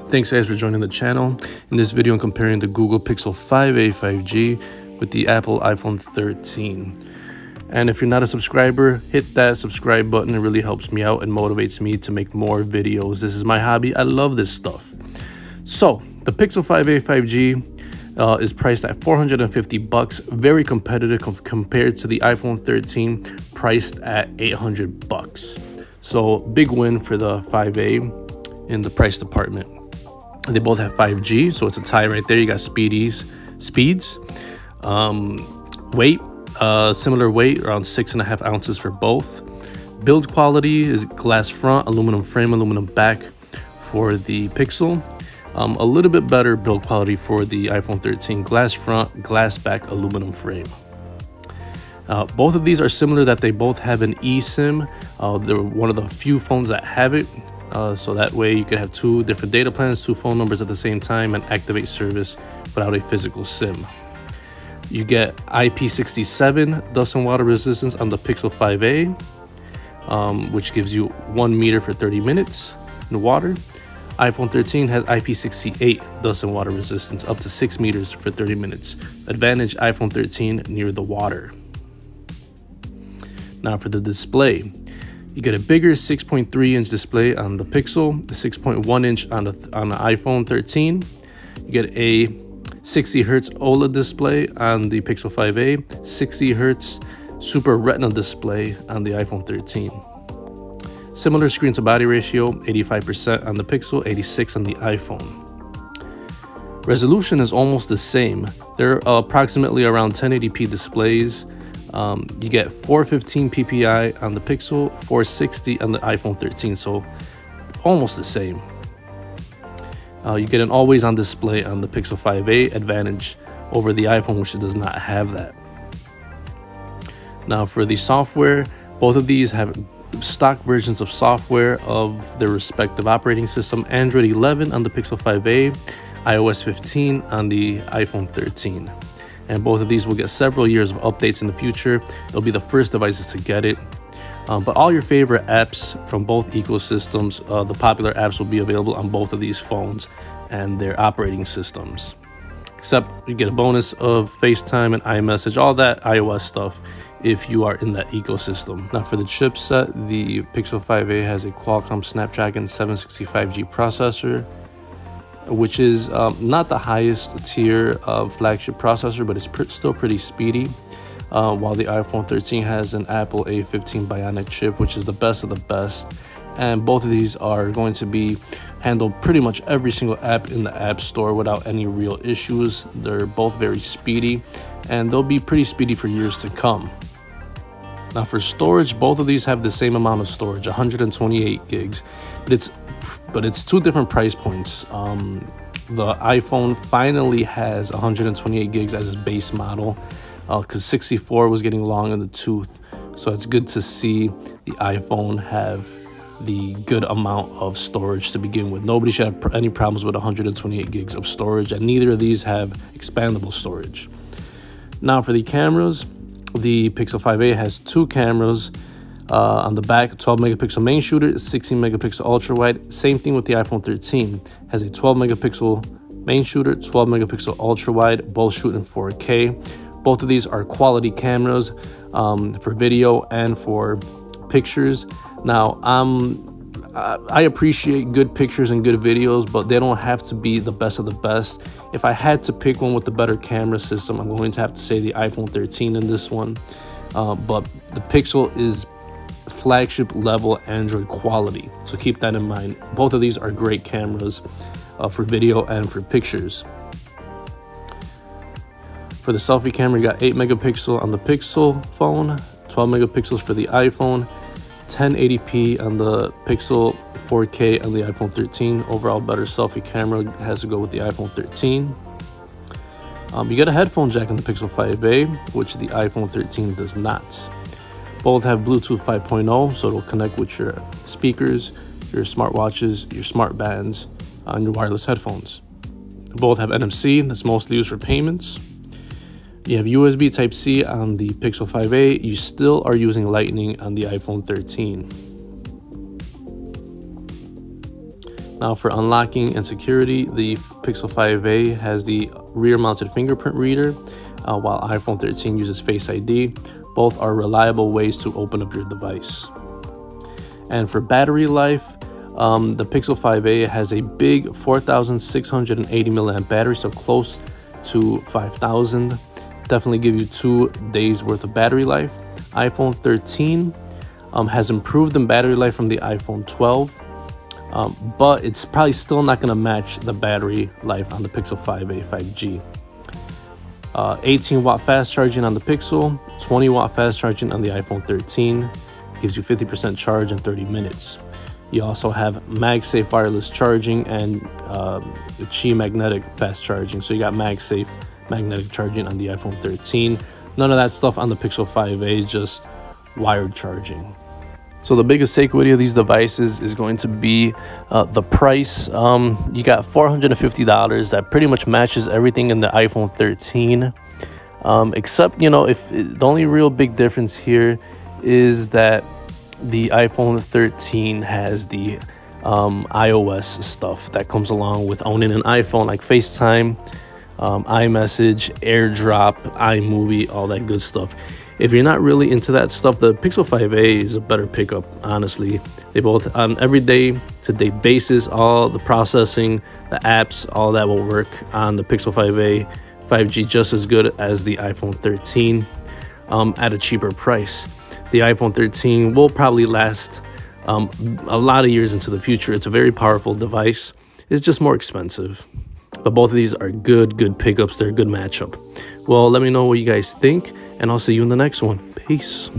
Thanks guys for joining the channel. In this video I'm comparing the Google Pixel 5a 5G with the Apple iPhone 13. And if you're not a subscriber, hit that subscribe button. It really helps me out and motivates me to make more videos. This is my hobby. I love this stuff. So the Pixel 5a 5G is priced at $450, very competitive compared to the iPhone 13 priced at $800. So big win for the 5a in the price department. They both have 5G, so it's a tie right there. You got speeds, weight, similar weight, around 6.5 ounces for both. Build quality is glass front, aluminum frame, aluminum back for the Pixel. A little bit better build quality for the iPhone 13, glass front, glass back, aluminum frame. Both of these are similar that they both have an eSIM. They're one of the few phones that have it. So that way you could have two different data plans, two phone numbers at the same time, and activate service without a physical SIM. You get IP67 dust and water resistance on the Pixel 5a, which gives you 1 meter for 30 minutes in water. iPhone 13 has IP68 dust and water resistance up to 6 meters for 30 minutes. Advantage iPhone 13 near the water. Now for the display. You get a bigger 6.3-inch display on the Pixel, the 6.1-inch on the iPhone 13. You get a 60 Hz OLED display on the Pixel 5a, 60 Hz Super Retina display on the iPhone 13. Similar screen to body ratio, 85% on the Pixel, 86% on the iPhone. Resolution is almost the same. They're approximately around 1080p displays. You get 415 ppi on the Pixel, 460 on the iPhone 13, so almost the same. You get an always on display on the Pixel 5a, advantage over the iPhone, which does not have that. Now for the software, both of these have stock versions of software of their respective operating system. Android 11 on the Pixel 5a, iOS 15 on the iPhone 13. And both of these will get several years of updates in the future. They'll be the first devices to get it. But all your favorite apps from both ecosystems, the popular apps will be available on both of these phones and their operating systems. Except you get a bonus of FaceTime and iMessage, all that iOS stuff if you are in that ecosystem. Now for the chipset, the Pixel 5a has a Qualcomm Snapdragon 765G processor, which is not the highest tier flagship processor, but it's still pretty speedy. While the iPhone 13 has an Apple A15 Bionic chip, which is the best of the best. And both of these are going to be handle pretty much every single app in the App Store without any real issues. They're both very speedy, and they'll be pretty speedy for years to come. Now for storage, both of these have the same amount of storage, 128 gigs, but it's two different price points. The iPhone finally has 128 gigs as its base model, because 64 was getting long in the tooth. So it's good to see the iPhone have the good amount of storage to begin with. Nobody should have any problems with 128 gigs of storage, and neither of these have expandable storage. Now for the cameras, the Pixel 5a has two cameras on the back, 12 megapixel main shooter, 16 megapixel ultra wide. Same thing with the iPhone 13, has a 12 megapixel main shooter, 12 megapixel ultra wide, both shoot in 4K. Both of these are quality cameras for video and for pictures. Now I appreciate good pictures and good videos, but they don't have to be the best of the best. If I had to pick one with the better camera system, I'm going to have to say the iPhone 13 in this one. But the Pixel is flagship level Android quality, so keep that in mind. Both of these are great cameras for video and for pictures. For the selfie camera, you got 8 megapixel on the Pixel phone, 12 megapixels for the iPhone, 1080p on the Pixel, 4K on the iPhone 13. Overall better selfie camera has to go with the iPhone 13. You get a headphone jack on the Pixel 5a, which the iPhone 13 does not. Both have Bluetooth 5.0, so it'll connect with your speakers, your smartwatches, your smart bands, and your wireless headphones. Both have NFC, that's mostly used for payments. You have USB Type-C on the Pixel 5a. You still are using Lightning on the iPhone 13. Now for unlocking and security, the Pixel 5a has the rear mounted fingerprint reader, while iPhone 13 uses Face ID. Both are reliable ways to open up your device. And for battery life, the Pixel 5a has a big 4,680 milliamp battery, so close to 5,000. Definitely give you 2 days worth of battery life. iPhone 13 has improved in battery life from the iPhone 12, but it's probably still not going to match the battery life on the Pixel 5a 5G. 18 watt fast charging on the Pixel, 20 watt fast charging on the iPhone 13, gives you 50% charge in 30 minutes. You also have MagSafe wireless charging and Qi magnetic fast charging. So you got MagSafe magnetic charging on the iPhone 13. None of that stuff on the Pixel 5a, just wired charging. So the biggest takeaway of these devices is going to be the price. You got $450 that pretty much matches everything in the iPhone 13, except, you know, if the only real big difference here is that the iPhone 13 has the iOS stuff that comes along with owning an iPhone, like FaceTime, iMessage, AirDrop, iMovie, all that good stuff. If you're not really into that stuff, the Pixel 5a is a better pickup, honestly. They both, on every day-to-day basis, all the processing, the apps, all that will work on the Pixel 5a 5G just as good as the iPhone 13 at a cheaper price. The iPhone 13 will probably last a lot of years into the future. It's a very powerful device. It's just more expensive. But both of these are good pickups. They're a good matchup. Well, let me know what you guys think, and I'll see you in the next one. Peace.